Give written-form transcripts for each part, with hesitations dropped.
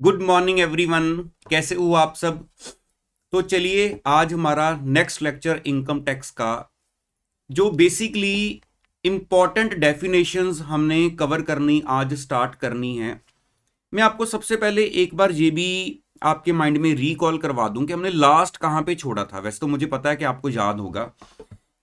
Good morning everyone. कैसे हो आप सब। तो चलिए आज हमारा नेक्स्ट लेक्चर इनकम टैक्स का जो बेसिकली इंपॉर्टेंट डेफिनेशंस हमने कवर करनी आज स्टार्ट करनी है। मैं आपको सबसे पहले एक बार ये भी आपके माइंड में रिकॉल करवा दूं कि हमने लास्ट कहाँ पे छोड़ा था। वैसे तो मुझे पता है कि आपको याद होगा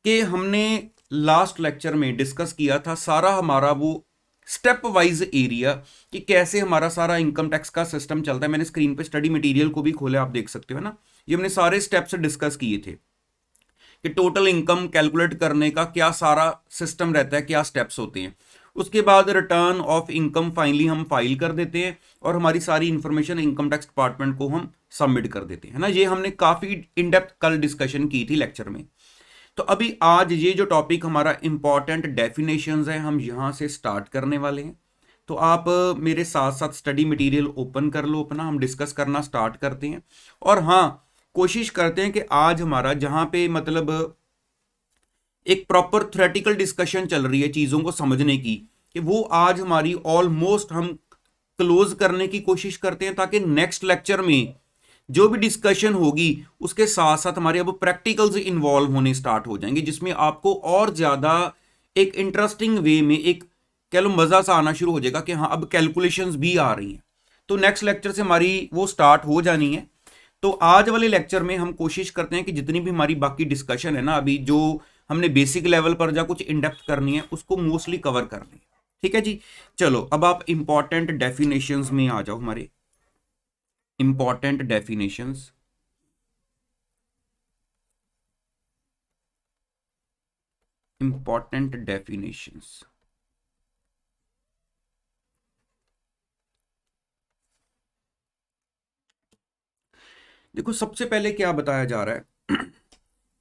कि हमने लास्ट लेक्चर में डिस्कस किया था सारा हमारा वो स्टेप वाइज एरिया कि कैसे हमारा सारा इनकम टैक्स का सिस्टम चलता है। मैंने स्क्रीन पे स्टडी मटेरियल को भी खोले, आप देख सकते हो ना। ये हमने सारे स्टेप्स डिस्कस किए थे कि टोटल इनकम कैलकुलेट करने का क्या सारा सिस्टम रहता है, क्या स्टेप्स होते हैं। उसके बाद रिटर्न ऑफ इनकम फाइनली हम फाइल कर देते हैं और हमारी सारी इंफॉर्मेशन इनकम टैक्स डिपार्टमेंट को हम सबमिट कर देते हैं ना। ये हमने काफी इन डेप्थ कल डिस्कशन की थी लेक्चर में। तो अभी आज ये जो टॉपिक हमारा इंपॉर्टेंट डेफिनेशंस है हम यहां से स्टार्ट करने वाले हैं। तो आप मेरे साथ साथ स्टडी मटेरियल ओपन कर लो अपना, हम डिस्कस करना स्टार्ट करते हैं। और हाँ, कोशिश करते हैं कि आज हमारा जहां पे मतलब एक प्रॉपर थ्योरेटिकल डिस्कशन चल रही है चीजों को समझने की, कि वो आज हमारी ऑलमोस्ट हम क्लोज करने की कोशिश करते हैं, ताकि नेक्स्ट लेक्चर में जो भी डिस्कशन होगी उसके साथ साथ हमारे अब प्रैक्टिकल्स इन्वॉल्व होने स्टार्ट हो जाएंगे, जिसमें आपको और ज्यादा एक इंटरेस्टिंग वे में एक कह लो मजा सा आना शुरू हो जाएगा कि हाँ अब कैलकुलेशंस भी आ रही हैं। तो नेक्स्ट लेक्चर से हमारी वो स्टार्ट हो जानी है। तो आज वाले लेक्चर में हम कोशिश करते हैं कि जितनी भी हमारी बाकी डिस्कशन है ना, अभी जो हमने बेसिक लेवल पर जा कुछ इन डेप्थ करनी है उसको मोस्टली कवर कर लें। ठीक है जी। चलो अब आप इंपॉर्टेंट डेफिनेशंस में आ जाओ। हमारे इंपॉर्टेंट डेफिनेशंस, इंपॉर्टेंट डेफिनेशंस। देखो सबसे पहले क्या बताया जा रहा है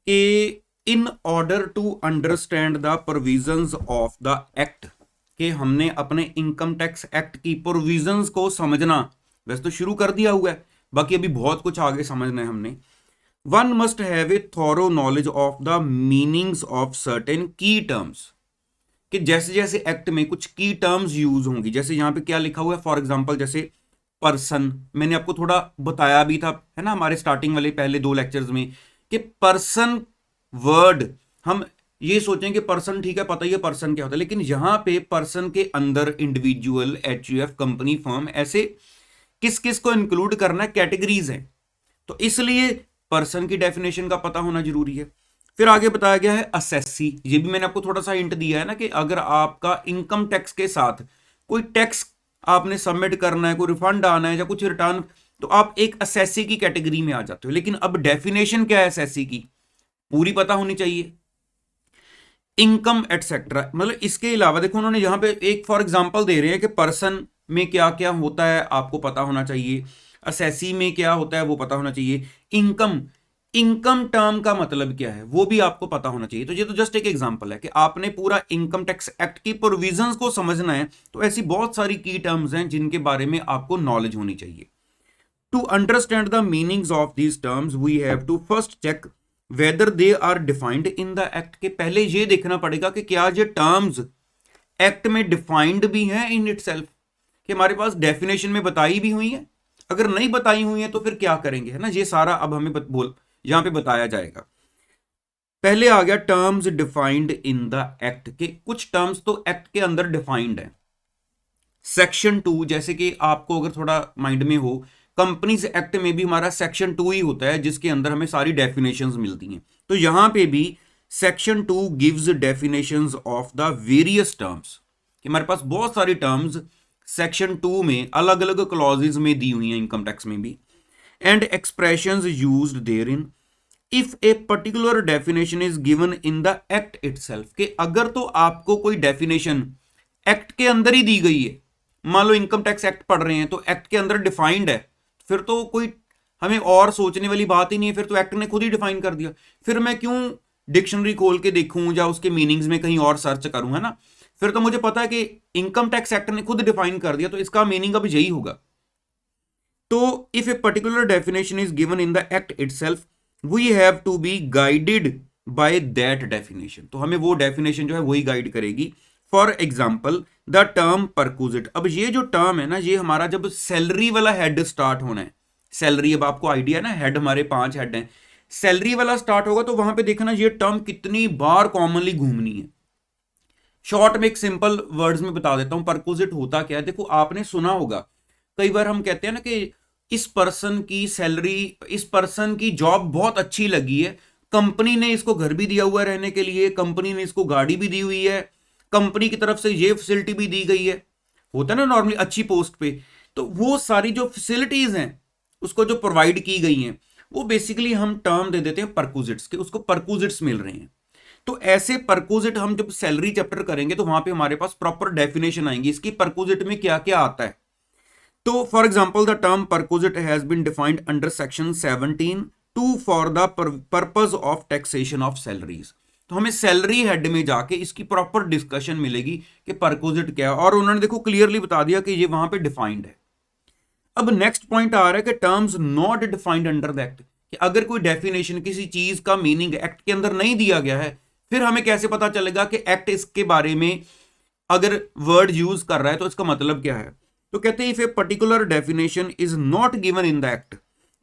कि in order to understand the provisions of the act, कि हमने अपने इनकम टैक्स एक्ट की प्रोविजंस को समझना वैसे तो शुरू कर दिया हुआ है, बाकी अभी बहुत कुछ आगे समझना है हमने। One must have a thorough knowledge of the meanings of certain की टर्म्स, कि जैसे जैसे एक्ट में कुछ की टर्म्स यूज होंगी, जैसे यहां पे क्या लिखा हुआ है फॉर एग्जांपल जैसे पर्सन, मैंने आपको थोड़ा बताया भी था है ना हमारे स्टार्टिंग वाले पहले दो लेक्चर्स में, कि पर्सन वर्ड हम ये सोचें कि पर्सन ठीक है, पता ही है पर्सन क्या होता है, लेकिन यहां पे पर्सन के अंदर इंडिविजुअल, एचयूएफ, कंपनी, फर्म, ऐसे किस किस को इंक्लूड करना है, कैटेगरीज है। तो इसलिए पर्सन की डेफिनेशन का पता होना जरूरी है। फिर आगे बताया गया है असेसी, ये भी मैंने आपको थोड़ा सा हिंट दिया है ना कि अगर आपका इनकम टैक्स के साथ कोई टैक्स आपने सबमिट करना है, कोई रिफंड आना है या कुछ रिटर्न, तो आप एक असेसी की कैटेगरी में आ जाते हो। लेकिन अब डेफिनेशन क्या है असेसी की, पूरी पता होनी चाहिए। इनकम एटसेट्रा, मतलब इसके अलावा देखो उन्होंने यहां पे एक फॉर एग्जांपल दे रहे हैं कि पर्सन में क्या क्या होता है आपको पता होना चाहिए, असेसी में क्या होता है वो पता होना चाहिए, इनकम, इनकम टर्म का मतलब क्या है वो भी आपको पता होना चाहिए। तो ये तो जस्ट एक एग्जांपल है कि आपने पूरा इनकम टैक्स एक्ट की प्रोविजंस को समझना है, तो ऐसी बहुत सारी की टर्म्स हैं जिनके बारे में आपको नॉलेज होनी चाहिए। To understand the meanings of these terms we have to first check whether they are defined in the act, के पहले ये देखना पड़ेगा कि क्या ये टर्म्स एक्ट में डिफाइंड भी हैं इन इटसेल्फ, कि हमारे पास डेफिनेशन में बताई भी हुई है। अगर नहीं बताई हुई है तो फिर क्या करेंगे, है ना। ये सारा अब हमें बोल यहां पे बताया जाएगा। पहले आ गया terms defined in the act, के कुछ टर्म्स तो एक्ट के अंदर डिफाइंड है। सेक्शन 2, जैसे कि आपको अगर थोड़ा माइंड में हो, कंपनीज एक्ट में भी हमारा सेक्शन 2 ही होता है जिसके अंदर हमें सारी डेफिनेशंस मिलती हैं। तो यहां पे भी section 2 gives definitions of the various terms, कि हमारे पास बहुत सारी टर्म्स सेक्शन 2 में अलग अलग क्लॉजेज में दी हुई हैं, इनकम टैक्स में भी। And expressions used therein if a particular definition is given in the act itself, कि अगर तो आपको कोई डेफिनेशन एक्ट के अंदर ही दी गई है, मान लो इनकम टैक्स एक्ट पढ़ रहे हैं तो एक्ट के अंदर डिफाइंड है, फिर तो कोई हमें और सोचने वाली बात ही नहीं है, फिर तो एक्ट ने खुद ही डिफाइन कर दिया। फिर मैं क्यों डिक्शनरी खोल के देखूं या उसके मीनिंग्स में कहीं और सर्च करूं, है ना। फिर तो मुझे पता है कि इनकम टैक्स एक्ट ने खुद डिफाइन कर दिया, तो इसका मीनिंग अब यही होगा। तो if a particular definition is given in the act itself we have to be guided by that definition, तो हमें वो डेफिनेशन जो है वही गाइड करेगी। For example the term perquisite, अब ये जो टर्म है ना, ये हमारा जब सैलरी वाला हेड स्टार्ट होना है, सैलरी, अब आपको आइडिया ना, हेड हमारे 5 हेड हैं, सैलरी वाला स्टार्ट होगा तो वहां पे देखना ये टर्म कितनी बार कॉमनली घूमनी है। शॉर्ट में एक सिंपल वर्ड्स में बता देता हूं परक्विजिट होता क्या है। देखो आपने सुना होगा, कई बार हम कहते हैं ना कि इस पर्सन की सैलरी, इस पर्सन की जॉब बहुत अच्छी लगी है, कंपनी ने इसको घर भी दिया हुआ है रहने के लिए, कंपनी ने इसको गाड़ी भी दी हुई है, कंपनी की तरफ से ये फैसिलिटी भी दी गई है, होता है ना नॉर्मली अच्छी पोस्ट पे, तो वो सारी जो फैसिलिटीज हैं उसको जो प्रोवाइड की गई हैं वो बेसिकली हम टर्म दे देते हैं परक्विजिट्स के, उसको परक्विजिट्स मिल रहे हैं। तो ऐसे परक्विजिट हम जब सैलरी चैप्टर करेंगे तो वहां पे हमारे पास प्रॉपर डेफिनेशन आएंगी इसकी परक्विजिट में क्या क्या आता है। तो for example the term perquisite has been defined under section 17(2) for the purpose of taxation of salaries. तो हमें सैलरी हेड में जाके इसकी प्रॉपर डिस्कशन मिलेगी कि परक्विजिट क्या है, और उन्होंने देखो क्लियरली बता दिया कि ये वहां पे डिफाइंड है। अब नेक्स्ट पॉइंट आ रहा है कि terms not defined under the act, कि अगर कोई डेफिनेशन किसी चीज का मीनिंग एक्ट के अंदर नहीं दिया गया है, फिर हमें कैसे पता चलेगा कि एक्ट इसके बारे में अगर वर्ड यूज कर रहा है तो इसका मतलब क्या है। तो कहते हैं if a particular definition is not given in the act,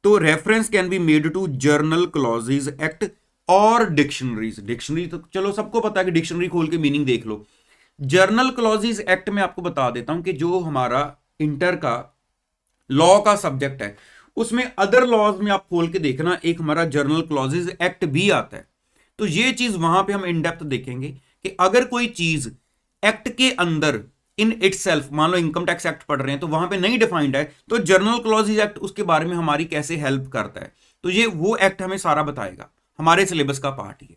तो reference can be made to general clauses act और डिक्शनरीज। डिक्शनरी तो चलो सबको पता है कि डिक्शनरी खोल के मीनिंग देख लो। जर्नल क्लॉजेज एक्ट में आपको बता देता हूं कि जो हमारा इंटर का लॉ का सब्जेक्ट है उसमें अदर लॉज में आप खोल के देखना, एक हमारा जर्नल क्लॉजेज एक्ट भी आता है। तो ये चीज वहां पे हम इन डेप्थ देखेंगे कि अगर कोई चीज एक्ट के अंदर इन इटसेल्फ, मान लो इनकम टैक्स एक्ट पढ़ रहे हैं तो वहां पे नहीं डिफाइंड है, तो जर्नल क्लॉजेज एक्ट उसके बारे में हमारी कैसे हेल्प करता है, तो ये वो एक्ट हमें सारा बताएगा, हमारे सिलेबस का पार्ट ही है।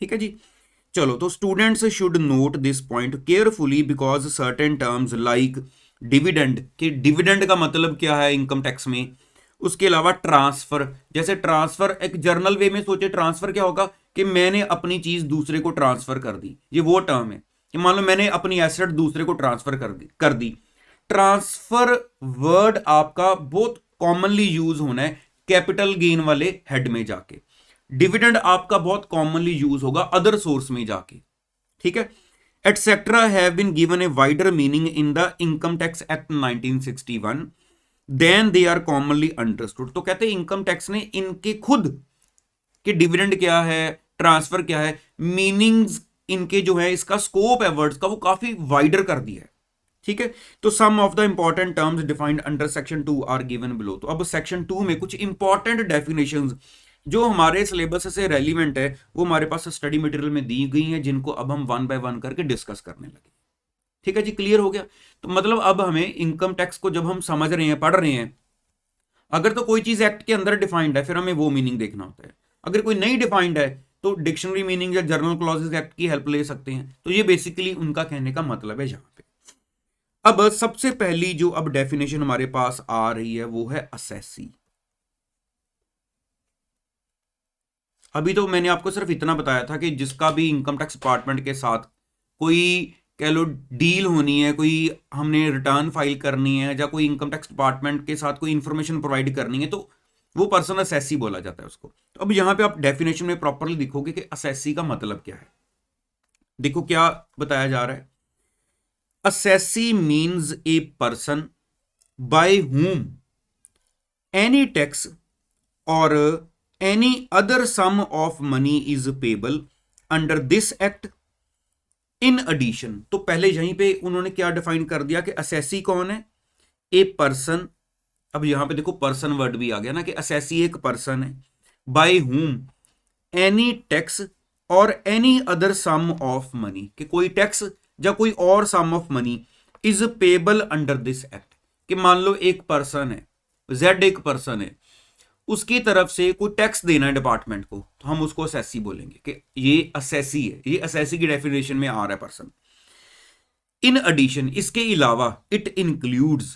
ठीक है जी, चलो तो students should note this point carefully because certain terms like dividend, कि डिविडेंड का मतलब क्या है इनकम टैक्स में, उसके अलावा ट्रांसफर, जैसे ट्रांसफर एक जर्नल वे में सोचे ट्रांसफर क्या होगा कि मैंने अपनी चीज दूसरे को ट्रांसफर कर दी, ये वो टर्म है कि मान लो मैंने अपनी एसेट दूसरे को ट्रांसफर कर दी। ट्रांसफर वर्ड आपका बहुत कॉमनली यूज होना है कैपिटल गेन वाले हेड में जाके, डिविडेंड आपका बहुत कॉमनली यूज होगा अदर सोर्स में जाके। ठीक है, etcetera have been given a wider meaning in the income tax act 1961 then they are commonly understood. तो कहते हैं इनकम टैक्स ने इनके खुद कि डिविडेंड क्या है, ट्रांसफर क्या है, मीनिंग्स इनके जो है, इसका स्कोप है वर्ड्स का वो काफी वाइडर कर दिया है। ठीक है, तो some of the important terms defined under section 2 are given below. तो अब सेक्शन 2 में कुछ इंपॉर्टेंट डेफिनेशंस जो हमारे सिलेबस से रेलिवेंट है वो हमारे पास स्टडी मटेरियल में दी गई हैं, जिनको अब हम 1 बाय 1 करके डिस्कस करने लगे। ठीक है जी, क्लियर हो गया। तो मतलब अब हमें इनकम टैक्स को जब हम समझ रहे हैं, पढ़ रहे हैं, अगर तो कोई चीज एक्ट के अंदर डिफाइंड है फिर हमें वो मीनिंग देखना होता है, अगर कोई नहीं डिफाइंड है तो डिक्शनरी मीनिंग या जर्नल क्लॉजेस एक्ट की हेल्प ले सकते हैं। तो ये बेसिकली उनका कहने का मतलब है यहां पे। अब सबसे पहली जो अब डेफिनेशन हमारे पास आ रही है वो है असेसी। अभी तो मैंने आपको सिर्फ इतना बताया था कि जिसका भी इनकम टैक्स डिपार्टमेंट के साथ कोई कह लो डील होनी है, कोई हमने रिटर्न फाइल करनी है या कोई इनकम टैक्स डिपार्टमेंट के साथ कोई इंफॉर्मेशन प्रोवाइड करनी है, तो वो पर्सन असेसी बोला जाता है उसको। तो अब यहां पे आप डेफिनेशन में प्रॉपरली दिखोगे कि असेसी का मतलब क्या है। देखो क्या बताया जा रहा है, assessee means a person by whom any tax or any other sum of money is payable under this act in addition। तो पहले यहीं पे उन्होंने क्या डिफाइन कर दिया कि असेसी कौन है, ए पर्सन। अब यहां पे देखो पर्सन वर्ड भी आ गया ना कि असेसी एक पर्सन है, बाय whom एनी टैक्स और any other sum of money, कि कोई टैक्स या कोई और sum of money is payable under this act. कि मान लो एक पर्सन है, जेड एक पर्सन है, उसकी तरफ से कोई टैक्स देना है डिपार्टमेंट को, तो हम उसको असेसी बोलेंगे कि ये असेसी है, ये असेसी की डेफिनेशन में आ रहा है पर्सन। इन एडिशन, इसके अलावा, इट इंक्लूड्स,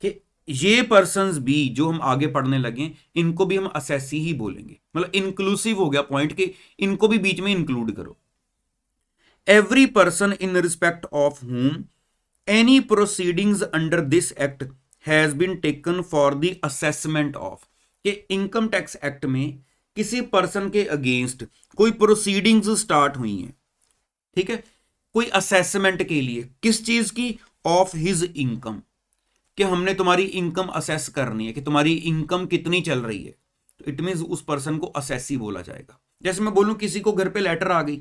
कि ये पर्संस भी जो हम आगे पढ़ने लगे इनको भी हम असेसी ही बोलेंगे, मतलब इंक्लूसिव हो गया पॉइंट कि इनको भी बीच में इंक्लूड करो। Every person in respect of whom any proceedings under this act has been taken for the assessment of, कि इनकम टैक्स एक्ट में किसी पर्सन के अगेंस्ट कोई प्रोसीडिंग्स स्टार्ट हुई हैं, ठीक है, कोई असेसमेंट के लिए, किस चीज की, ऑफ हिज इनकम, कि हमने तुम्हारी इनकम असेस करनी है कि तुम्हारी इनकम कितनी चल रही है, तो इट मींस उस पर्सन को असेसी बोला जाएगा। जैसे मैं बोलूं किसी को घर पे लेटर आ गई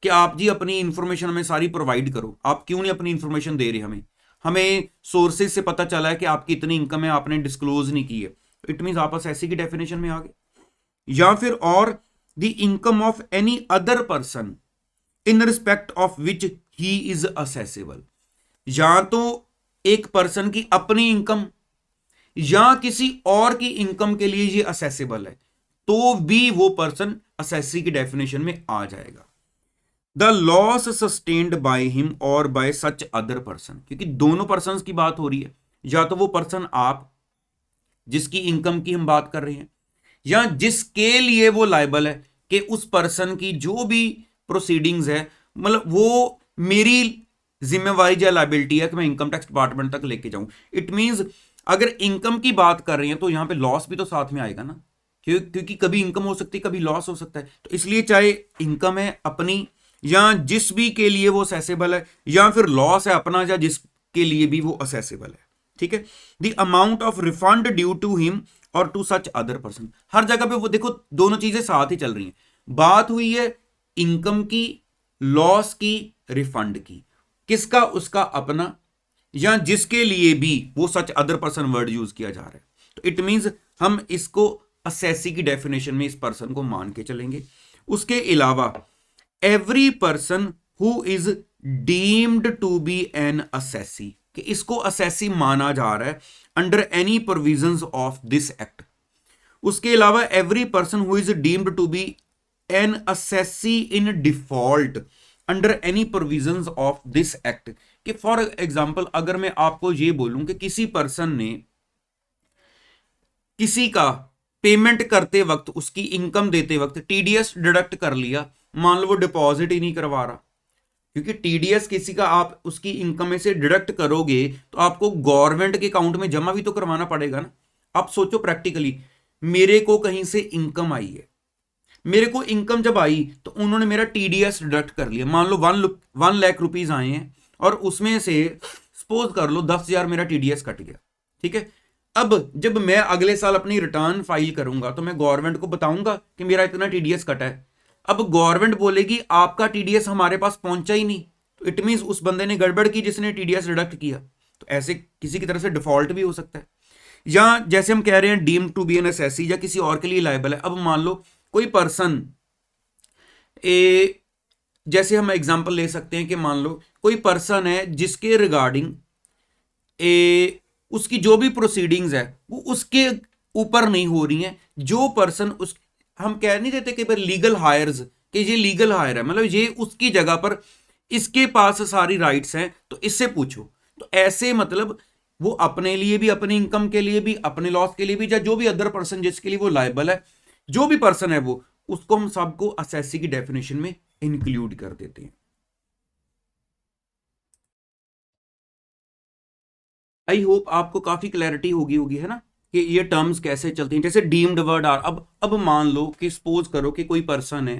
कि आप जी अपनी इंफॉर्मेशन हमें सारी प्रोवाइड करो, आप क्यों नहीं अपनी इंफॉर्मेशन दे रहे हमें, हमें सोर्सेज से पता चला है कि आपकी इतनी इनकम है, आपने डिस्क्लोज नहीं की है, तो इट मींस आप असेसी की डेफिनेशन में आ गए। या फिर और the income of any other person in respect of which he is accessible, या तो एक पर्सन की अपनी इनकम या किसी और की इनकम के लिए ये असेसेबल है, तो भी वो पर्सन असेसी की डेफिनेशन में आ जाएगा। The loss sustained by him और बाय सच अदर पर्सन, क्योंकि दोनों पर्सन की बात हो रही है, या तो वो पर्सन आप जिसकी इनकम की हम बात कर रहे हैं, या जिसके लिए वो लायबल है कि उस पर्सन की जो भी प्रोसीडिंग्स है, मतलब वो मेरी जिम्मेवारी या लायबिलिटी है कि मैं इनकम टैक्स डिपार्टमेंट तक लेके जाऊं। इट मींस अगर इनकम की बात कर रहे हैं तो यहां पे लॉस भी तो साथ में आएगा ना, क्योंकि कभी इनकम हो सकती है, कभी लॉस हो सकता है, तो इसलिए चाहे इनकम है अपनी या जिस भी के लिए वो असेसेबल है, या फिर लॉस है अपना या जिसके लिए भी वो असेसेबल है, ठीक है। The amount of refund due to him और टू सच अदर पर्सन, हर जगह पे वो देखो दोनों चीजें साथ ही चल रही हैं। बात हुई है इनकम की, लॉस की, रिफंड की, किसका, उसका अपना या जिसके लिए भी वो सच अदर पर्सन वर्ड यूज किया जा रहा है, तो इट मींस हम इसको असेसी की डेफिनेशन में इस पर्सन को मान के चलेंगे। उसके अलावा every person who is deemed to be an assessee, कि इसको असेसी माना जा रहा है under any provisions of this act. उसके अलावा every person who is deemed to be an assessee in default under any provisions of this act, कि for example अगर मैं आपको यह बोलूं कि किसी पर्सन ने किसी का पेमेंट करते वक्त, उसकी इनकम देते वक्त टीडीएस डिडक्ट कर लिया, मान लो वो डिपॉजिट ही नहीं करवा रहा, क्योंकि टीडीएस किसी का आप उसकी इनकम में से डिडक्ट करोगे तो आपको गवर्नमेंट के अकाउंट में जमा भी तो करवाना पड़ेगा ना। आप सोचो प्रैक्टिकली, मेरे को कहीं से इनकम आई है, मेरे को इनकम जब आई तो उन्होंने मेरा टीडीएस डिडक्ट कर लिया, मान लो 1 लाख रुपीज आए हैं और उसमें से सपोज कर लो 10,000 मेरा टीडीएस कट गया, ठीक है। अब जब मैं अगले साल अपनी रिटर्न फाइल करूंगा तो मैं गवर्नमेंट को बताऊंगा कि मेरा इतना टीडीएस कटा है। अब गवर्नमेंट बोलेगी आपका टीडीएस हमारे पास पहुंचा ही नहीं, तो इट मींस उस बंदे ने गड़बड़ की जिसने टीडीएस डिडक्ट किया, तो ऐसे किसी की तरफ से डिफॉल्ट भी हो सकता है। या जैसे हम कह रहे हैं deemed to be an assessee या किसी और के लिए लायबल है। अब मान लो कोई पर्सन, जैसे हम एग्जांपल ले सकते हैं कि मान लो कोई पर्सन है जिसके रिगार्डिंग उसकी जो भी प्रोसीडिंग्स है वो उसके ऊपर नहीं हो रही हैं, जो पर्सन उस, हम कह नहीं देते कि लीगल हायर्स, कि ये लीगल हायर है, मतलब ये उसकी जगह पर इसके पास सारी राइट्स हैं तो इससे पूछो, तो ऐसे मतलब वो अपने लिए भी, अपनी इनकम के लिए भी, अपने लॉस के लिए भी, या जो भी अदर पर्सन जिसके लिए वो लायबल है, जो भी पर्सन है वो, उसको हम सबको असेसी की डेफिनेशन में इंक्लूड कर देते हैं। आई होप आपको काफी क्लैरिटी होगी है ना, कि ये टर्म्स कैसे चलती हैं। जैसे डीम्ड वर्ड आर, अब मान लो कि सपोज करो कि कोई पर्सन है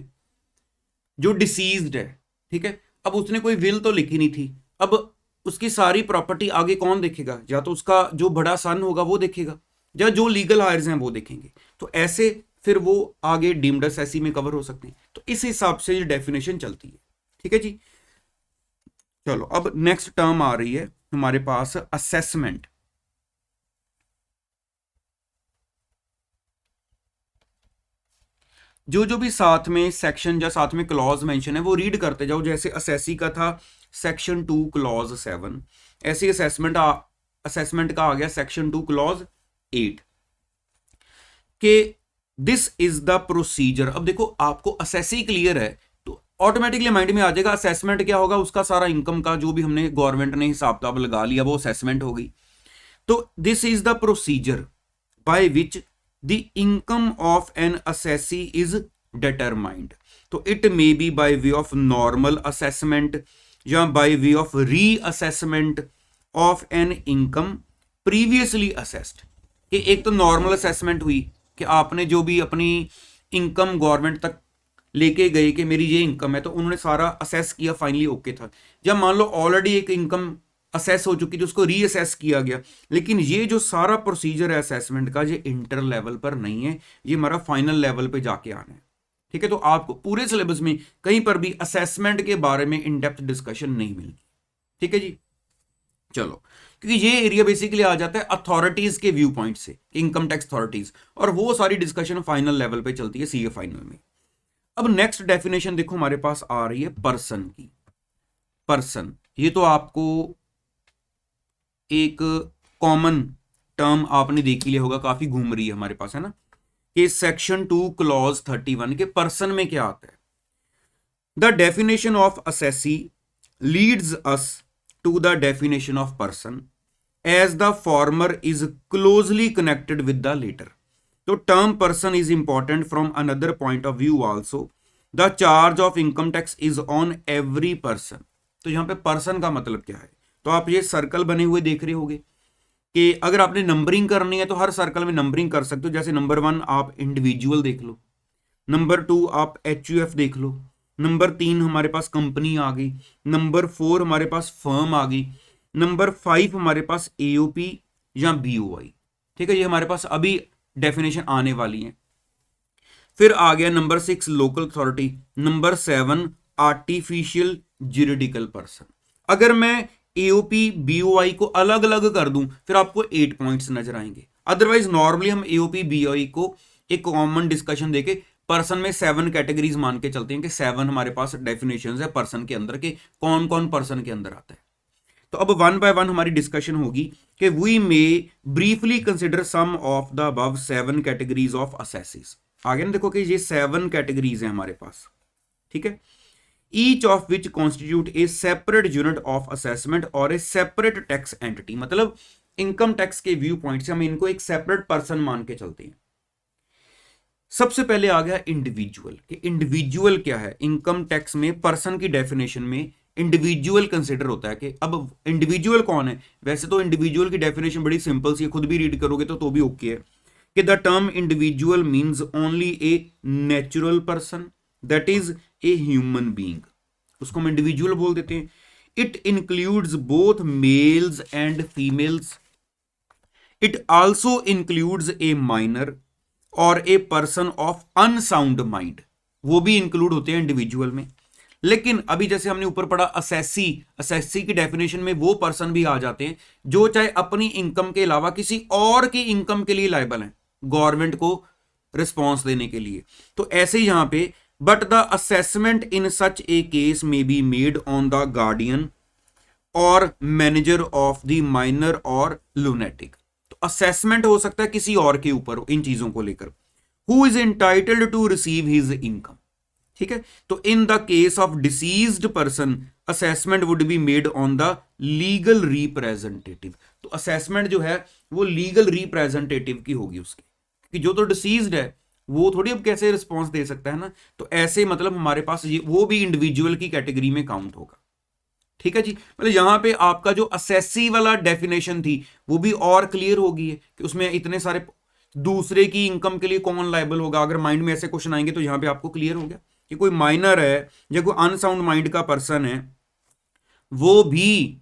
जो डिसीज्ड है, ठीक है। अब उसने कोई विल तो लिखी नहीं थी, अब उसकी सारी प्रॉपर्टी आगे कौन देखेगा, या तो उसका जो बड़ा सन होगा वो देखेगा, या जो लीगल हायर्स हैं वो देखेंगे, तो ऐसे फिर वो आगे डीम्ड असेसी में कवर हो सकते हैं। तो इस हिसाब से ये डेफिनेशन चलती है, ठीक है जी। चलो अब नेक्स्ट टर्म आ रही है हमारे पास, असेसमेंट। जो जो भी साथ में सेक्शन या साथ में क्लॉज मेंशन है वो रीड करते जाओ। जैसे असेसी का था सेक्शन 2 क्लॉज 7, ऐसे असेसमेंट का आ गया सेक्शन 2 क्लॉज 8 के दिस इज द प्रोसीजर। अब देखो आपको असेसी क्लियर है तो ऑटोमेटिकली माइंड में आ जाएगा असेसमेंट क्या होगा, उसका सारा इनकम का जो भी हमने गवर्नमेंट ने हिसाब किताब लगा लिया वो असेसमेंट होगी। तो this is the procedure by which the income of an assessee is determined. तो it may be by way of normal assessment या by way of reassessment of an income previously assessed. कि एक तो normal assessment हुई कि आपने जो भी अपनी इनकम गवर्नमेंट तक लेके गए कि मेरी ये इनकम है, तो उन्होंने सारा असेस किया, फाइनली ओके था। जब मान लो ऑलरेडी एक इनकम असेस हो चुकी थी, उसको रीअसेस किया गया, लेकिन ये जो सारा प्रोसीजर है असेसमेंट का, ये इंटर लेवल पर नहीं है, ये हमारा फाइनल लेवल पे जाके आना है। ठीक है, तो आपको पूरे सिलेबस में कहीं पर भी असेसमेंट के बारे में इन डेप्थ डिस्कशन नहीं मिलेगी। ठीक है जी, चलो, क्योंकि ये एरिया बेसिकली आ जाता है अथॉरिटीज के व्यू पॉइंट से, इनकम टैक्स अथॉरिटीज, और वो सारी डिस्कशन फाइनल लेवल पे चलती है सीए फाइनल में। अब नेक्स्ट डेफिनेशन देखो हमारे पास आ रही है पर्सन की। पर्सन, ये तो आपको एक कॉमन टर्म आपने देख लिया होगा, काफी घूम रही है हमारे पास, है ना, कि सेक्शन 2 क्लॉज 31 के पर्सन में क्या आता है। The definition of assessee leads us to the definition of person as the former is closely connected with the latter. तो term person is important from another point of view also. The charge of income tax is on every person. तो यहां पे person का मतलब क्या है, तो आप ये सर्कल बने हुए देख रहे होंगे कि अगर आपने नंबरिंग करनी है तो हर सर्कल में नंबरिंग कर सकते हो। जैसे नंबर 1 आप इंडिविजुअल देख लो, नंबर 2 आप HUF देख लो, नंबर 3 हमारे पास कंपनी आ गई, नंबर 4 हमारे पास फर्म आ गई, नंबर 5 हमारे पास AOP या BOI। ठीक है, ये हमारे पास अभी डेफिनेशन आने वाली है। फिर आ गया number 6 local authority, number 7 artificial juridical person. अगर मैं AOP BOI को अलग अलग कर दूं फिर आपको 8 पॉइंट्स नजर आएंगे। अदरवाइज नॉर्मली हम AOP BOI को एक कॉमन डिस्कशन देके पर्सन में 7 कैटेगरीज मान के चलते हैं कि 7 हमारे पास डेफिनेशंस है पर्सन के अंदर के, कौन कौन पर्सन के अंदर आता है। तो अब 1 बाय 1 हमारी डिस्कशन होगी कि we may briefly consider some of the above 7 categories of assessees. आगे ना देखो कि ये 7 कैटेगरीज हैं हमारे पास। ठीक है, each of which constitute A separate unit of assessment और ए सेपरेट टैक्स एंटिटी। मतलब इनकम टैक्स के व्यू पॉइंट से हम इनको एक सेपरेट पर्सन मान के चलते हैं। सबसे पहले आ गया इंडिविजुअल, कि इंडिविजुअल क्या है। इनकम टैक्स में पर्सन की डेफिनेशन में इंडिविजुअल कंसिडर होता है कि अब इंडिविजुअल कौन है। वैसे तो इंडिविजुअल की डेफिनेशन बड़ी सिंपल सी, खुद भी रीड करोगे तो भी ओके है कि the term individual means only a natural person that is a human being, उसको हम इंडिविजुअल बोल देते हैं। It includes both males and females. It also includes a minor और a person of unsound mind, वो भी इंक्लूड होते हैं इंडिविजुअल में। लेकिन अभी जैसे हमने ऊपर पढ़ा असेसी, असेसी की डेफिनेशन में वो पर्सन भी आ जाते हैं जो चाहे अपनी इनकम के अलावा किसी और की इनकम के लिए लायबल हैं, गवर्नमेंट को रिस्पॉन्स देने के लिए। तो ऐसे ही यहां पे but the assessment in such a case में be made on the guardian और मैनेजर ऑफ द माइनर और लुनेटिक। तो असेसमेंट हो सकता है किसी और के ऊपर इन चीजों को लेकर, who is entitled to receive his income. ठीक है, तो in the case of deceased person assessment would be made on the legal representative. तो असेसमेंट जो है वो लीगल रिप्रेजेंटेटिव की होगी उसकी, क्योंकि जो तो डिसीज्ड है वो थोड़ी अब कैसे रिस्पॉन्स दे सकता है ना। तो ऐसे मतलब हमारे पास ये वो भी इंडिविजुअल की कैटेगरी में काउंट होगा। ठीक है जी, मतलब यहां पे आपका जो असेसी वाला डेफिनेशन थी वो भी और क्लियर हो गई है कि उसमें इतने सारे दूसरे की इनकम के लिए कौन लायबल होगा। अगर माइंड में ऐसे क्वेश्चन आएंगे तो यहां पे आपको क्लियर हो गया कि कोई माइनर है या कोई अनसाउंड माइंड का पर्सन है वो भी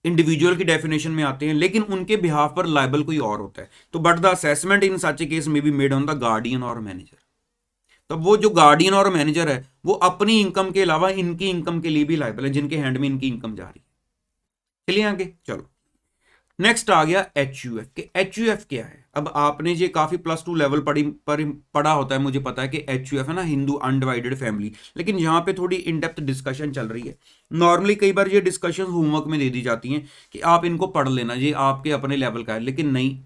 इंडिविजुअल की डेफिनेशन में आते हैं, लेकिन उनके बिहाफ पर लायबल कोई और होता है। तो but the assessment in such a case में be made on the guardian और मैनेजर। तब वो जो गार्डियन और मैनेजर है वो अपनी इनकम के अलावा इनकी इनकम के लिए भी लायबल है, जिनके हैंड में इनकी इनकम जा रही है। चलिए आगे चलो, नेक्स्ट आ गया HUF के। HUF क्या है। अब आपने ये काफी +2 लेवल पढ़ा होता है, मुझे पता है कि HUF है ना, हिंदू अनडिवाइडेड फैमिली, लेकिन यहाँ पे थोड़ी इन डेप्थ डिस्कशन चल रही है। नॉर्मली कई बार ये डिस्कशन होमवर्क में दे दी जाती हैं कि आप इनको पढ़ लेना, ये आपके अपने लेवल का है, लेकिन नहीं,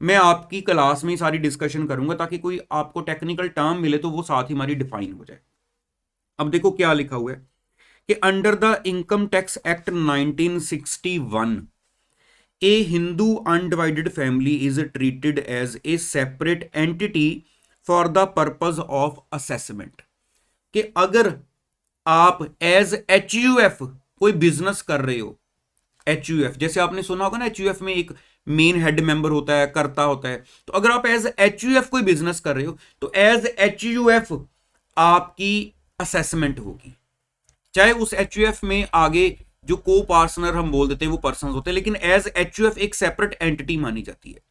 मैं आपकी क्लास में ही सारी डिस्कशन करूंगा ताकि कोई आपको टेक्निकल टर्म मिले तो वो साथ ही हमारी डिफाइन हो जाए। अब देखो क्या लिखा हुआ है कि under the income tax act 1961 a Hindu undivided family is treated as a separate entity for the purpose of assessment. कि अगर आप एज HUF कोई बिजनेस कर रहे हो, HUF जैसे आपने सुना होगा ना, HUF में एक मेन हेड मेंबर होता है, कर्ता होता है। तो अगर आप एज HUF कोई बिजनेस कर रहे हो तो एज HUF आपकी असेसमेंट होगी। चाहे उस एचयूएफ में आगे जो को पार्टनर हम बोल देते हैं वो पर्सन होते हैं, लेकिन एज एचयूएफ एक सेपरेट एंटिटी मानी जाती है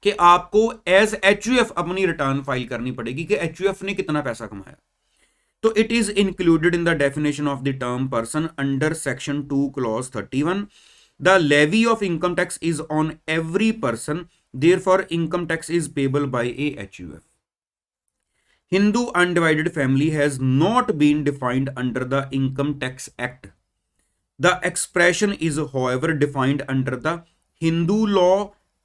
कि आपको एज एचयूएफ अपनी रिटर्न फाइल करनी पड़ेगी कि एचयूएफ ने कितना पैसा कमाया। तो it is included in the definition of the term person under section 2 clause 31। The levy of income tax is on every person, therefore income tax is payable by a HUF. Hindu undivided family has not been defined under the Income Tax Act. The expression is, however, defined under the Hindu law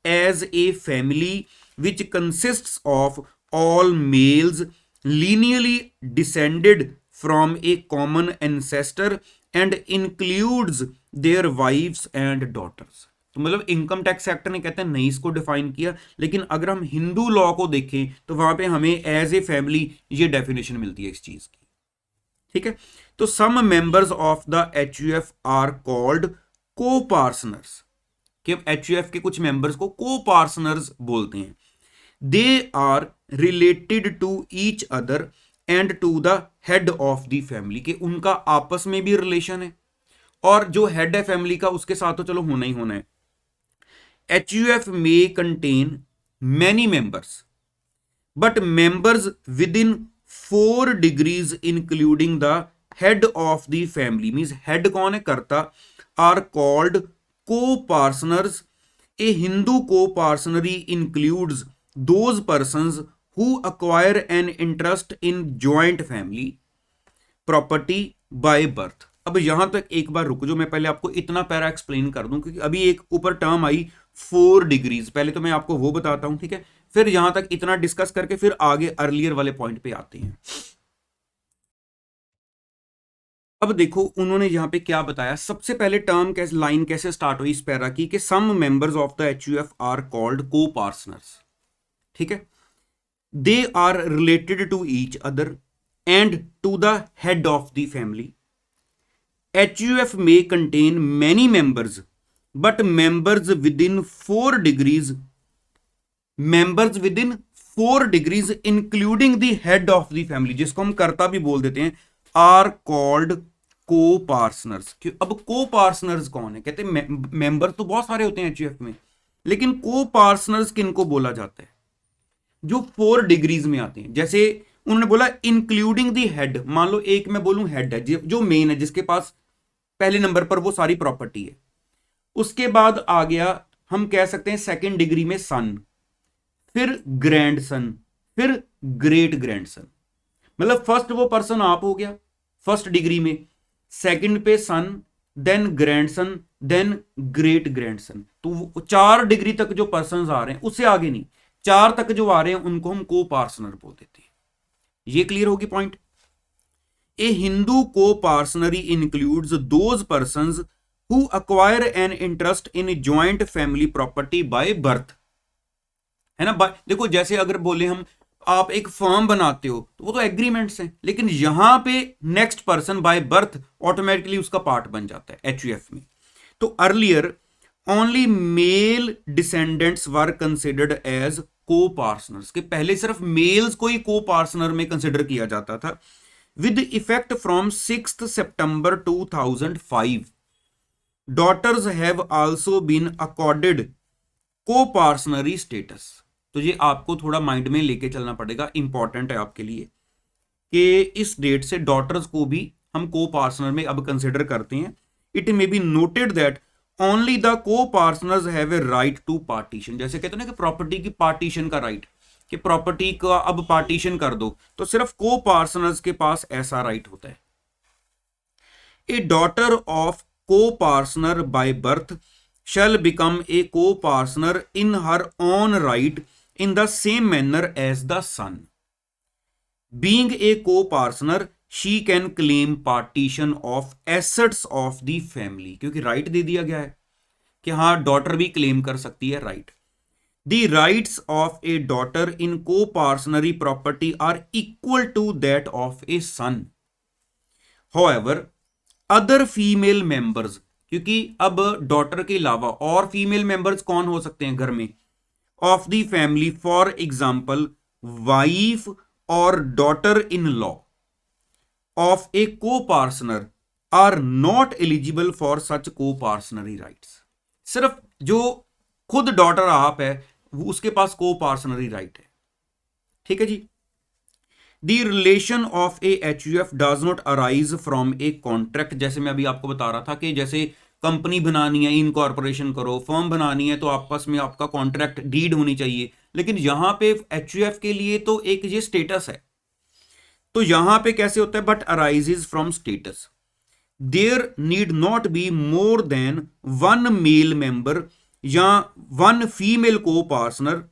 as a family which consists of all males lineally descended from a common ancestor and includes their wives and daughters. तो मतलब income tax act ने कहते हैं नहीं इसको define किया, लेकिन अगर हम हिंदू लॉ को देखें तो वहां पे हमें एज ए फैमिली ये डेफिनेशन मिलती है इस चीज की। ठीक है, तो some members of the HUF are called co partners, कि एचयूएफ के कुछ मेंबर्स को को पार्टनर्स बोलते हैं। They are related to each other and to the head of the family, कि उनका आपस में भी रिलेशन है और जो हेड है फैमिली का उसके साथ तो चलो होना ही होना है। HUF may contain many members, but members within 4 degrees including the head of the family, means head कौन है, कर्ता, are called co-partners. A Hindu co-partnery includes those persons who acquire an interest in joint family property by birth. अब यहां तक एक बार रुक जो, मैं पहले आपको इतना पैरा एक्सप्लेन कर दूं क्योंकि अभी एक ऊपर टर्म आई 4 डिग्रीज, पहले तो मैं आपको वो बताता हूं, ठीक है, फिर यहां तक इतना डिस्कस करके फिर आगे अर्लियर वाले पॉइंट पे आते हैं। अब देखो उन्होंने यहां पे क्या बताया, सबसे पहले टर्म कैसे लाइन कैसे स्टार्ट हुई इस पैरा की कि some members of the HUF are called co partners. ठीक है, they are related to each other and to the head of the family. HUF may contain many members, but members within 4 degrees, including the head of the family, जिसको हम कर्ता भी बोल देते हैं, are called co-partners। अब co-partners कौन है, कहते हैं मेंबर तो बहुत सारे होते हैं HUF में, लेकिन co-partners किनको बोला जाता है, जो 4 डिग्रीज में आते हैं। जैसे उन्होंने बोला इंक्लूडिंग दी हेड, मान लो एक मैं बोलूं हेड है जो मेन है, जिसके पास पहले नंबर पर वो सारी प्रॉपर्टी है। उसके बाद आ गया हम कह सकते हैं सेकंड डिग्री में सन, फिर ग्रैंड सन, फिर ग्रेट ग्रैंड सन। मतलब फर्स्ट वो पर्सन आप हो गया फर्स्ट डिग्री में, सेकंड पे son, then grandson, then great grandson. तो 4 डिग्री तक जो पर्सन आ रहे हैं, उससे आगे नहीं, 4 तक जो आ रहे हैं उनको हम को पार्टनर बोल देते हैं। ये क्लियर होगी point. A Hindu co-partnery includes those persons who acquire an interest in joint family property by birth, है ना। देखो जैसे अगर बोले हम आप एक फर्म बनाते हो तो वो तो एग्रीमेंट्स हैं, लेकिन यहां पे next person by birth automatically उसका पार्ट बन जाता है एचयूएफ में। तो earlier only male descendants were considered as co partners, के पहले सिर्फ मेल्स को ही को पार्टनर में कंसिडर किया जाता था। With effect from 6th September 2005, daughters have also been accorded co-partnery status। तो ये आपको थोड़ा माइंड में लेके चलना पड़ेगा, इंपॉर्टेंट है आपके लिए कि इस डेट से डॉटर्स को भी हम को पार्टनर में अब कंसिडर करते हैं। It may be noted that only the copartners have a right to partition, जैसे कहते हैं ना कि प्रॉपर्टी की पार्टीशन का राइट, कि प्रॉपर्टी का अब पार्टीशन कर दो, तो सिर्फ को पार्टनर्स के पास ऐसा राइट होता है। A daughter of copartner by birth shall become a copartner in her own right in the same manner as the son. Being a copartner she can claim partition of assets of the family, क्योंकि right दे दिया गया है कि हाँ daughter भी claim कर सकती है right. The rights of a daughter in co-partnery property are equal to that of a son. However, other female members, क्योंकि अब डॉटर के अलावा और फीमेल मेंबर्स कौन हो सकते हैं घर में, of the family, for example, wife और daughter in law, of a coparcener are not eligible for such coparcenary rights. सिर्फ जो खुद डॉटर आप है उसके पास को पार्सनरी राइट है। ठीक है जी। The relation of a HUF does not arise from a contract. जैसे मैं अभी आपको बता रहा था कि जैसे कंपनी बनानी है, इनकॉर्पोरेशन करो, फर्म बनानी है, तो आपस में आपका कॉन्ट्रैक्ट डीड होनी चाहिए। लेकिन यहां पे एचयूएफ के लिए तो एक ये स्टेटस है, तो यहां पे कैसे होता है, but arises from status. There need not be more than one male member या one female co partner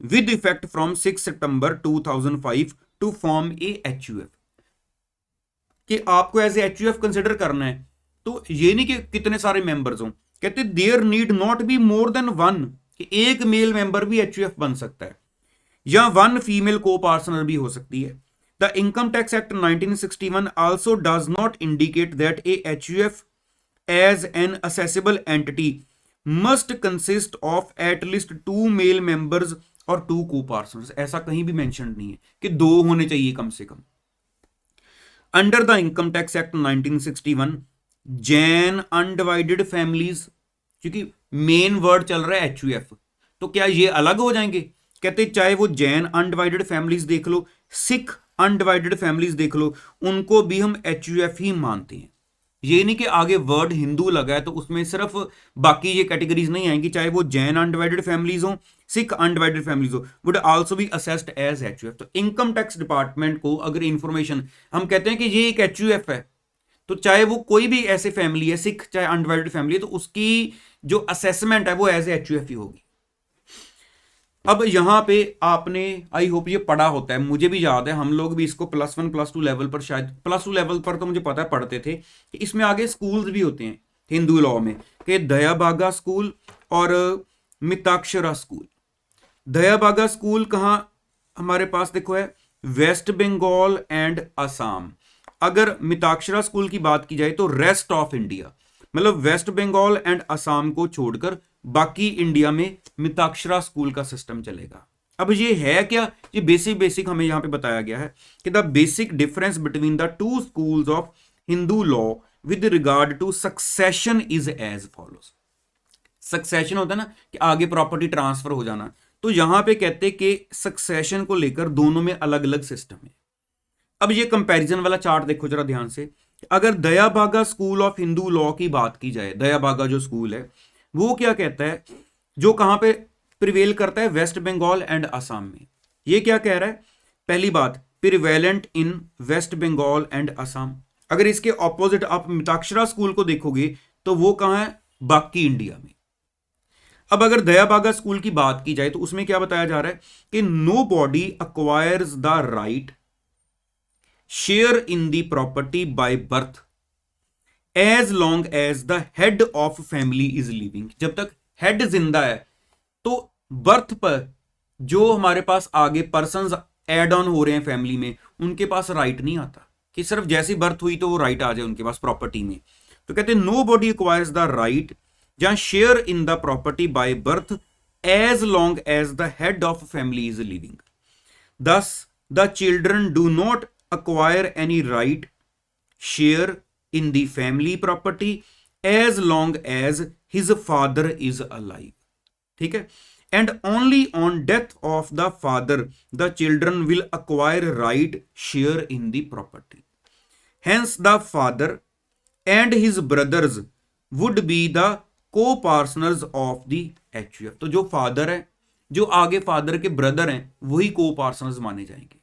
with effect from 6 September 2005 to form a HUF. कि आपको एज ए एचयूएफ कंसिडर करना है, तो ये नहीं कि कितने सारे मेंबर्स हों, कहते there need not be more than one, कि एक मेल मेंबर भी एचयूएफ बन सकता है या वन फीमेल को पार्टनर भी हो सकती है। The Income Tax Act 1961 also does not indicate that a HUF as an assessable entity must consist of at least 2 male members और 2 co-partners। ऐसा कहीं भी मेंशन नहीं है कि 2 होने चाहिए कम से कम। Under the Income Tax Act 1961, Jain undivided families, क्योंकि मेन वर्ड चल रहा है HUF, तो क्या ये अलग हो जाएंगे? कहते चाहे वो जैन अनडिवाइडेड फैमिलीज देख लो, सिख अनडिवाइडेड फैमिलीज देख लो, उनको भी हम एचयूएफ ही मानते हैं। ये नहीं कि आगे वर्ड हिंदू लगा है तो उसमें सिर्फ बाकी ये कैटेगरीज नहीं आएंगी, चाहे वो जैन अनडिवाइडेड फैमिलीज हो, सिख अनडिवाइडेड फैमिलीज हो, would also be assessed as HUF. तो इनकम टैक्स डिपार्टमेंट को अगर इंफॉर्मेशन हम कहते हैं कि ये एक एचयूएफ है, तो चाहे वो कोई भी ऐसे फैमिली है, सिख चाहे अनडिवाइडेड फैमिली है, तो उसकी जो असेसमेंट है वो एज एचयूएफ ही होगी। अब यहां पे आपने आई होप ये पढ़ा होता है, मुझे भी याद है, हम लोग भी इसको +1 +2 लेवल पर, शायद +2 लेवल पर तो मुझे पता है पढ़ते थे कि इसमें आगे स्कूल्स भी होते हैं हिंदू लॉ में, कि दयाबागा स्कूल और मिताक्षरा स्कूल। दयाबागा स्कूल कहाँ हमारे पास देखो है, वेस्ट बंगाल एंड असम। अगर मिताक्षरा स्कूल की बात की जाए तो रेस्ट ऑफ इंडिया, मतलब वेस्ट बंगाल एंड असम को छोड़कर बाकी इंडिया में मिताक्षरा स्कूल का सिस्टम चलेगा। अब ये है क्या, ये बेसिक हमें यहां पे बताया गया है कि the basic difference between the two schools of Hindu law with regard to succession is as follows. Succession होता है ना कि आगे प्रॉपर्टी ट्रांसफर हो जाना, तो यहां पे कहते कि सक्सेशन को लेकर दोनों में अलग अलग सिस्टम है। अब ये कंपैरिजन वाला चार्ट देखो जरा ध्यान से। अगर दयाबागा स्कूल ऑफ हिंदू लॉ की बात की जाए, दयाबागा जो स्कूल है वो क्या कहता है, जो कहां पे प्रिवेल करता है, वेस्ट बंगाल एंड असम में। ये क्या कह रहा है, पहली बात prevalent in West Bengal and Assam. अगर इसके ऑपोजिट आप मिताक्षरा स्कूल को देखोगे तो वो कहां है, बाकी इंडिया में। अब अगर दयाबागा स्कूल की बात की जाए तो उसमें क्या बताया जा रहा है कि nobody acquires the right share in the property by birth as long as the head of family is living. जब तक हेड जिंदा है तो बर्थ पर जो हमारे पास आगे पर्संस एड ऑन हो रहे हैं फैमिली में, उनके पास राइट नहीं आता कि सिर्फ जैसी बर्थ हुई तो वो राइट आ जाए उनके पास प्रॉपर्टी में। तो कहते हैं nobody acquires the right या share in the property by birth as long as the head of family is living. Thus the children do not acquire any right share in the family property as long as his father is alive। ठीक है, and only on death of the father the children will acquire right share in the property। hence the father and his brothers would be the co-partners of the HUF। तो जो father है, जो आगे father के brother हैं, वही को-पार्टनर्स माने जाएंगे,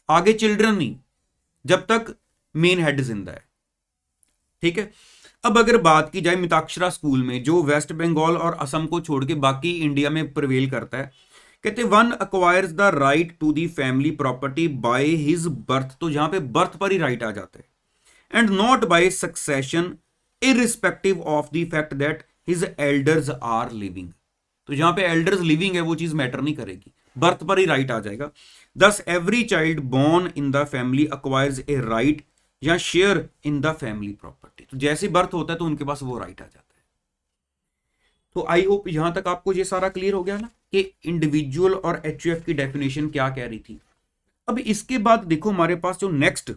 आगे चिल्ड्रन नहीं, जब तक मेन हेड जिंदा है। ठीक है, अब अगर बात की जाए मिताक्षरा स्कूल में जो वेस्ट बंगाल और असम को छोड़ के बाकी इंडिया में प्रिवेल करता है, कहते one acquires the right to the family property by his birth. तो यहां पे बर्थ पर ही राइट आ जाता है, and not by succession irrespective of the fact that his elders are living. तो यहां पे एल्डर्स लिविंग है वो चीज मैटर नहीं करेगी, बर्थ पर ही राइट आ जाएगा। Thus every child born in the family acquires a right या share in the family property. तो जैसे बर्थ होता है तो उनके पास वो राइट आ जाता है। तो आई होप यहां तक आपको ये सारा क्लियर हो गया ना कि इंडिविजुअल और एचयूएफ की डेफिनेशन क्या कह रही थी। अब इसके बाद देखो हमारे पास जो नेक्स्ट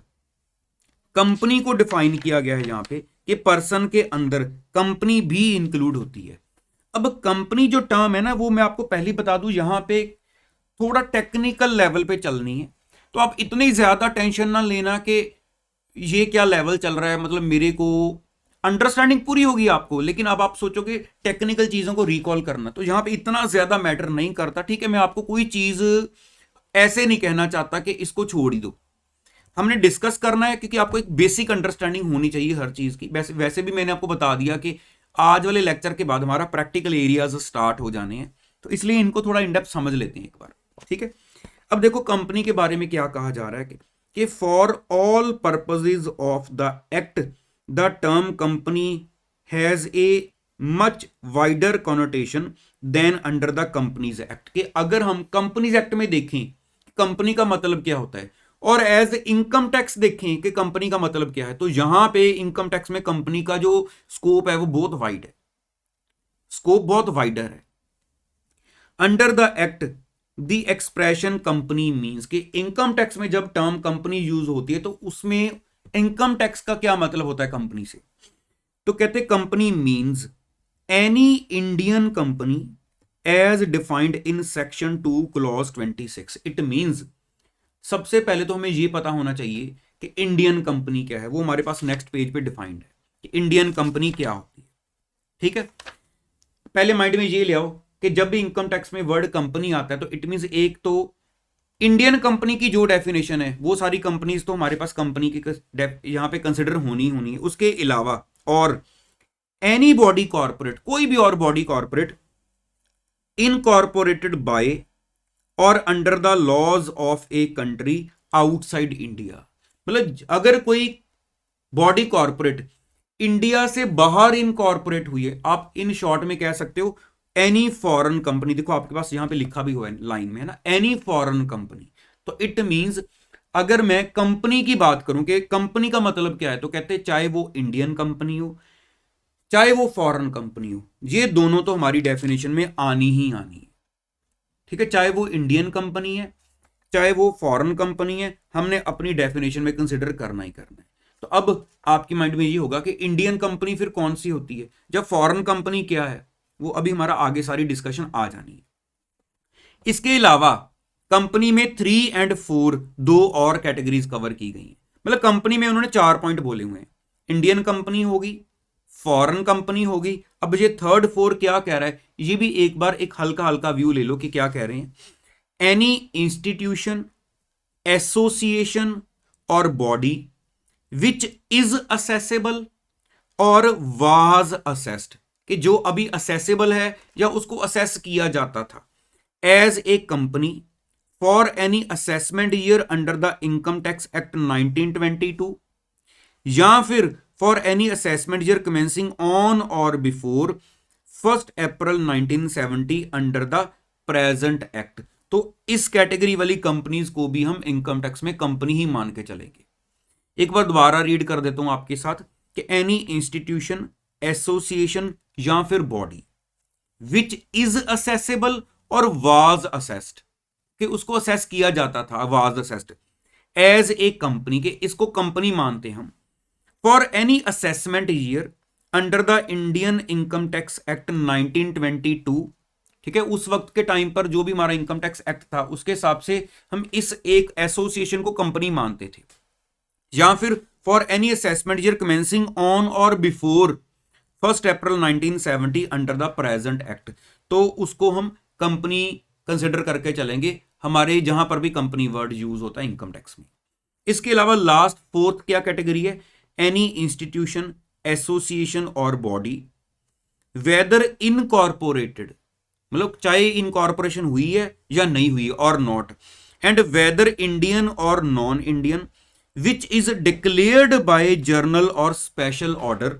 कंपनी को डिफाइन किया गया है यहां पे कि पर्सन के अंदर कंपनी भी इंक्लूड होती है। अब कंपनी जो टर्म है ना, वो मैं आपको पहले बता दूं, यहां पे थोड़ा टेक्निकल लेवल पे चलनी है, तो आप इतनी ज्यादा टेंशन ना लेना कि ये क्या लेवल चल रहा है, मतलब मेरे को अंडरस्टैंडिंग पूरी होगी आपको, लेकिन अब आप सोचोगे टेक्निकल चीजों को रिकॉल करना, तो यहां पे इतना ज्यादा मैटर नहीं करता। ठीक है, मैं आपको कोई चीज ऐसे नहीं कहना चाहता कि इसको छोड़ ही दो, हमने डिस्कस करना है, क्योंकि आपको एक बेसिक अंडरस्टैंडिंग होनी चाहिए हर चीज की। वैसे भी मैंने आपको बता दिया कि आज वाले लेक्चर के बाद हमारा प्रैक्टिकल एरियाज स्टार्ट हो जाने हैं, तो इसलिए इनको थोड़ा इन डेप्थ समझ लेते हैं एक बार। ठीक है, अब देखो कंपनी के बारे में क्या कहा जा रहा है कि for all purposes of the act the term company has a much wider connotation than under the companies act. कि अगर हम कंपनीज एक्ट में देखें कंपनी का मतलब क्या होता है, और एज इनकम टैक्स देखें कि कंपनी का मतलब क्या है, तो यहां पे इनकम टैक्स में कंपनी का जो स्कोप है वो बहुत वाइड है, स्कोप बहुत वाइडर है। Under the act the expression company means कि इनकम टैक्स में जब टर्म कंपनी यूज होती है तो उसमें इनकम टैक्स का क्या मतलब होता है कंपनी से, तो कहते company means any Indian company as defined in section 2 clause 26। It means सबसे पहले तो हमें यह पता होना चाहिए कि इंडियन कंपनी क्या है, वो हमारे पास नेक्स्ट पेज पे डिफाइंड है कि इंडियन कंपनी क्या होती है। ठीक है, पहले माइंड में ये ले आओ कि जब भी इनकम टैक्स में वर्ड कंपनी आता है तो इट मींस एक तो इंडियन कंपनी की जो डेफिनेशन है वो सारी कंपनीज तो हमारे पास कंपनी की यहां पे कंसिडर होनी है, उसके अलावा और एनी बॉडी कॉर्पोरेट, कोई भी और body corporate incorporated by or under the laws of a country outside India. मतलब अगर कोई बॉडी कॉर्पोरेट इंडिया से बाहर इनकॉर्पोरेट हुई है, आप इन शॉर्ट में कह सकते हो एनी फॉरेन कंपनी। देखो आपके पास यहां पे लिखा भी हुआ है लाइन में, है ना, एनी फॉरेन कंपनी। तो इट मींस अगर मैं कंपनी की बात करूं कि कंपनी का मतलब क्या है, तो कहते हैं चाहे वो इंडियन कंपनी हो चाहे वो फॉरेन कंपनी हो, ये दोनों तो हमारी डेफिनेशन में आनी ही आनी है। ठीक है, चाहे वो इंडियन कंपनी है चाहे वो फॉरेन कंपनी है, हमने अपनी डेफिनेशन में कंसिडर करना ही करना है। तो अब आपकी माइंड में ये होगा कि इंडियन कंपनी फिर कौन सी होती है, जब फॉरेन कंपनी क्या है, वो अभी हमारा आगे सारी डिस्कशन आ जानी है। इसके अलावा कंपनी में 3 और 4 दो और कैटेगरीज कवर की गई हैं। मतलब कंपनी में उन्होंने 4 पॉइंट बोले हुए हैं, इंडियन कंपनी होगी, फॉरेन कंपनी होगी। अब ये 3rd 4 क्या कह रहा है, ये भी एक बार एक हल्का हल्का व्यू ले लो कि क्या कह रहे हैं। एनी इंस्टीट्यूशन एसोसिएशन और body which is assessable or was assessed, कि जो अभी असेसेबल है या उसको असेस किया जाता था as a company for any assessment year under the income tax act 1922, या फिर for any assessment year commencing on और before 1 April 1970 under the present act. तो इस कैटेगरी वाली कंपनीज को भी हम इनकम टैक्स में कंपनी ही मान के चलेंगे। एक बार दोबारा रीड कर देता हूं आपके साथ कि एनी इंस्टीट्यूशन एसोसिएशन या फिर body which is assessable or was assessed, कि उसको असेस किया जाता था, was assessed as a company, के इसको कंपनी मानते हम, for any assessment year under the Indian income tax act 1922। ठीक है, उस वक्त के टाइम पर जो भी हमारा इनकम टैक्स एक्ट था उसके हिसाब से हम इस एक एसोसिएशन को कंपनी मानते थे। या फिर for any assessment year commencing on और before 1 April 1970 under the present act, तो उसको हम कंपनी कंसिडर करके चलेंगे हमारे जहां पर भी कंपनी वर्ड यूज होता है इनकम टैक्स में। इसके अलावा लास्ट 4th क्या कैटेगरी है, एनी इंस्टीट्यूशन एसोसिएशन और बॉडी वेदर इनकॉर्पोरेटेड, मतलब चाहे इनकॉर्पोरेशन हुई है या नहीं हुई और नॉट, एंड वेदर इंडियन और non Indian which is declared by general और special order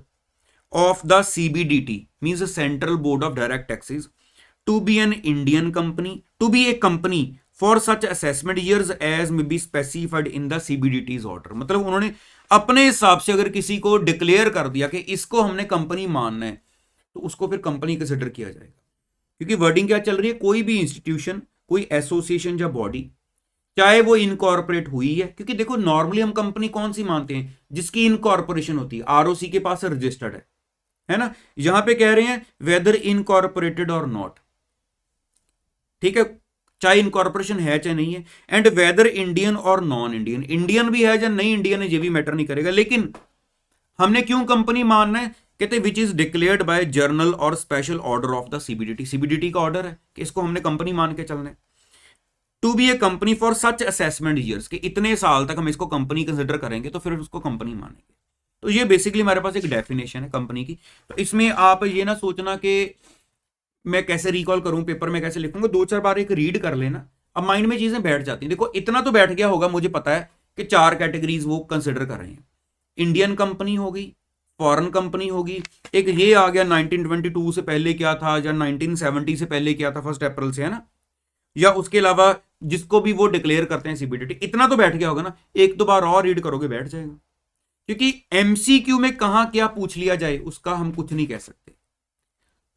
of the CBDT means central board of direct taxes to be an Indian company to be a company for such assessment years as may be specified in the CBDT's order. मतलब उन्होंने अपने हिसाब से अगर किसी को declare कर दिया कि इसको हमने कंपनी मानना है तो उसको फिर कंपनी कंसिडर किया जाएगा। क्योंकि वर्डिंग क्या चल रही है, कोई भी इंस्टीट्यूशन कोई एसोसिएशन या बॉडी चाहे वो इनकॉर्पोरेट हुई है, क्योंकि देखो नॉर्मली हम कंपनी कौन सी मानते हैं, जिसकी इनकॉर्पोरेशन होती है, आरओसी के पास रजिस्टर्ड है ना। यहां पे कह रहे हैं वेदर इनकॉर्पोरेटेड और नॉट, ठीक है, चाहे इनकॉर्पोरेशन है चाहे नहीं है, एंड वेदर इंडियन और नॉन इंडियन, इंडियन भी है या नहीं इंडियन है ये भी मैटर नहीं करेगा, लेकिन हमने क्यों कंपनी मानना है, कहते which is declared by general और special order of the CBDT, CBDT का ऑर्डर है कि इसको हमने कंपनी मान के चलना है। To be a company for such assessment years, कि इतने साल तक हम इसको कंपनी कंसिडर करेंगे तो फिर उसको कंपनी मानेंगे। तो ये बेसिकली हमारे पास एक डेफिनेशन है कंपनी की। तो इसमें आप ये ना सोचना कि मैं कैसे रिकॉल करूं, पेपर में कैसे लिखूंगा, दो चार बार एक रीड कर लेना, अब माइंड में चीजें बैठ जाती हैं। देखो इतना तो बैठ गया होगा, मुझे पता है कि 4 कैटेगरीज वो कंसिडर कर रहे हैं, इंडियन कंपनी होगी, फॉरेन कंपनी होगी, एक ये आ गया 1922 से पहले क्या था या 1970 से पहले क्या था 1 अप्रैल से, है ना, या उसके अलावा जिसको भी वो डिक्लेयर करते हैं सीबीडीटी। इतना तो बैठ गया होगा ना, एक दो बार और रीड करोगे बैठ जाएगा, क्योंकि एमसीक्यू में कहां क्या पूछ लिया जाए उसका हम कुछ नहीं कह सकते।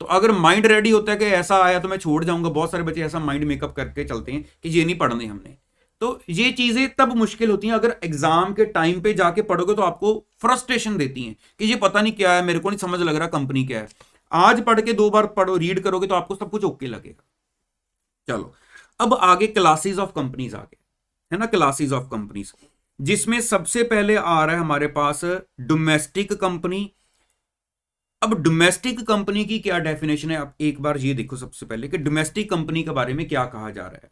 तो अगर माइंड रेडी होता है कि ऐसा आया तो मैं छोड़ जाऊंगा, बहुत सारे बच्चे ऐसा माइंड मेकअप करके चलते हैं कि ये नहीं पढ़ने हमने, तो ये चीजें तब मुश्किल होती हैं अगर एग्जाम के टाइम पे जाके पढ़ोगे तो आपको फ्रस्ट्रेशन देती हैं कि ये पता नहीं क्या है, मेरे को नहीं समझ लग रहा कंपनी क्या है। आज पढ़ के 2 बार पढ़ो, रीड करोगे तो आपको सब कुछ ओके लगेगा। चलो अब आगे क्लासेस ऑफ कंपनीज आगे, है ना, क्लासेस ऑफ कंपनीज, जिसमें सबसे पहले आ रहा है हमारे पास डोमेस्टिक कंपनी। अब डोमेस्टिक कंपनी की क्या डेफिनेशन है, आप एक बार ये देखो सबसे पहले कि डोमेस्टिक कंपनी के बारे में क्या कहा जा रहा है।